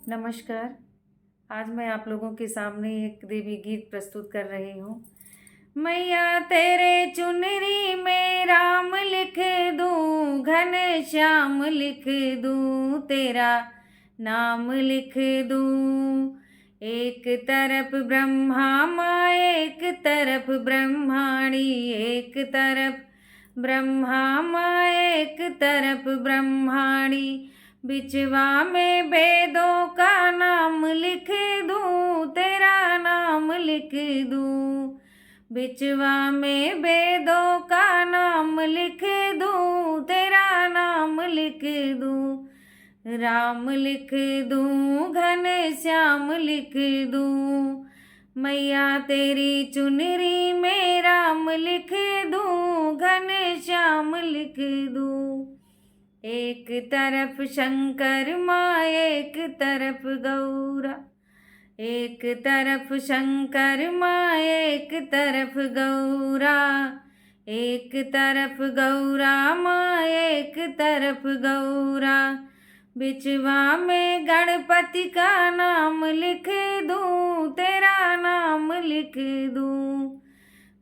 नमस्कार। आज मैं आप लोगों के सामने एक देवी गीत प्रस्तुत कर रही हूँ। मैया तेरे चुनरी में राम लिख दूँ, घनश्याम लिख दूँ, तेरा नाम लिख दूँ। एक तरफ ब्रह्मा माँ, एक तरफ ब्रह्माणी, एक तरफ ब्रह्मा माँ, एक तरफ ब्रह्माणी। बिचवा में वेदों का नाम लिख दूँ, तेरा नाम लिख दूँ। बिचवा में वेदों का नाम लिख दूँ, तेरा नाम लिख दूँ। राम लिख दूँ, घनश्याम लिख दूँ। मैया तेरी चुनरी में राम लिख दूँ, घनश्याम लिख दूँ। एक तरफ शंकर माँ, एक तरफ गौरा, एक तरफ शंकर माँ, एक तरफ गौरा, एक तरफ गौरा माँ, एक तरफ गौरा। बिचवा में गणपति का नाम लिख दूँ, तेरा नाम लिख दूँ।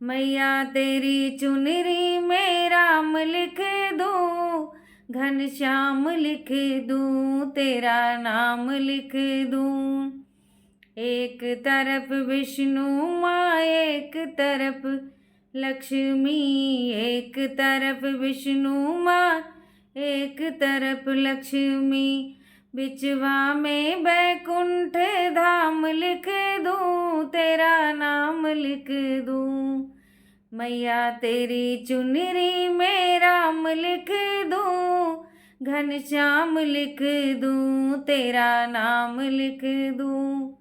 मैया तेरी चुनरी में राम लिख दूँ, घनश्याम लिख दूँ, तेरा नाम लिख दूँ। एक तरफ विष्णु माँ, एक तरफ लक्ष्मी, एक तरफ विष्णु माँ, एक तरफ लक्ष्मी। बिचवा में बैकुंठ धाम लिख दूँ, तेरा नाम लिख दूँ। मैया तेरी चुनरी में राम लिख दूँ, घनश्याम लिख दूँ, तेरा नाम लिख दूँ।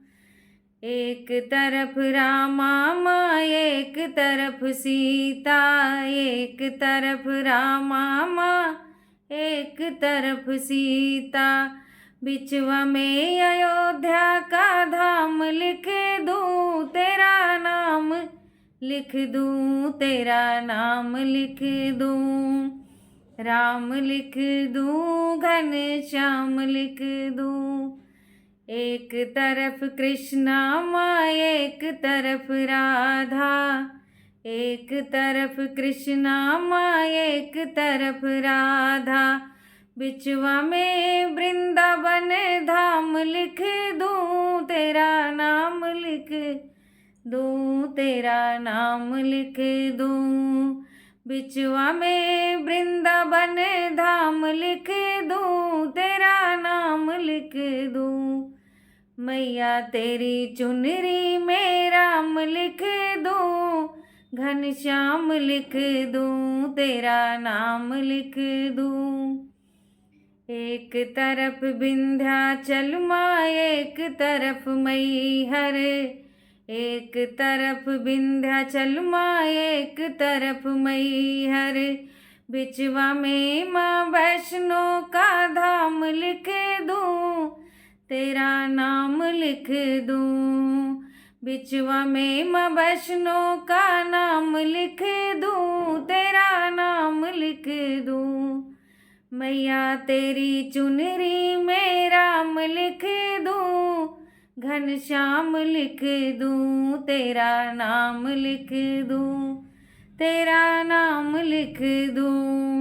एक तरफ रामा माँ, एक तरफ सीता, एक तरफ रामा माँ, एक तरफ सीता। बिचवा में अयोध्या का धाम लिख दूँ, तेरा नाम लिख दूँ, तेरा नाम लिख दूँ। राम लिख दूँ, घनश्याम लिख दूँ। एक तरफ कृष्णा माँ, एक तरफ राधा, एक तरफ कृष्णा माँ, एक तरफ राधा। बिचवा में वृंदावन धाम लिख दूँ, तेरा नाम लिख दूँ, तेरा नाम लिख दूँ। बिचवा में वृंदावन धाम लिख दूँ, तेरा नाम लिख दूँ। मैया तेरी चुनरी में राम लिख दूँ, घनश्याम लिख दूँ, तेरा नाम लिख दूँ। एक तरफ विंध्याचल माँ, एक तरफ मैहर, एक तरफ विंध्याचल माँ, एक तरफ मैहर। बिचवा में माँ वैष्णो का धाम लिख दूँ, तेरा नाम लिख दूँ। बिचवा में माँ वैष्णो का नाम लिख दूँ, तेरा नाम लिख दूँ। मैया तेरी चुनरी में राम लिख दूँ, घनश्याम लिख दूँ, तेरा नाम लिख दूँ, तेरा नाम लिख दूँ।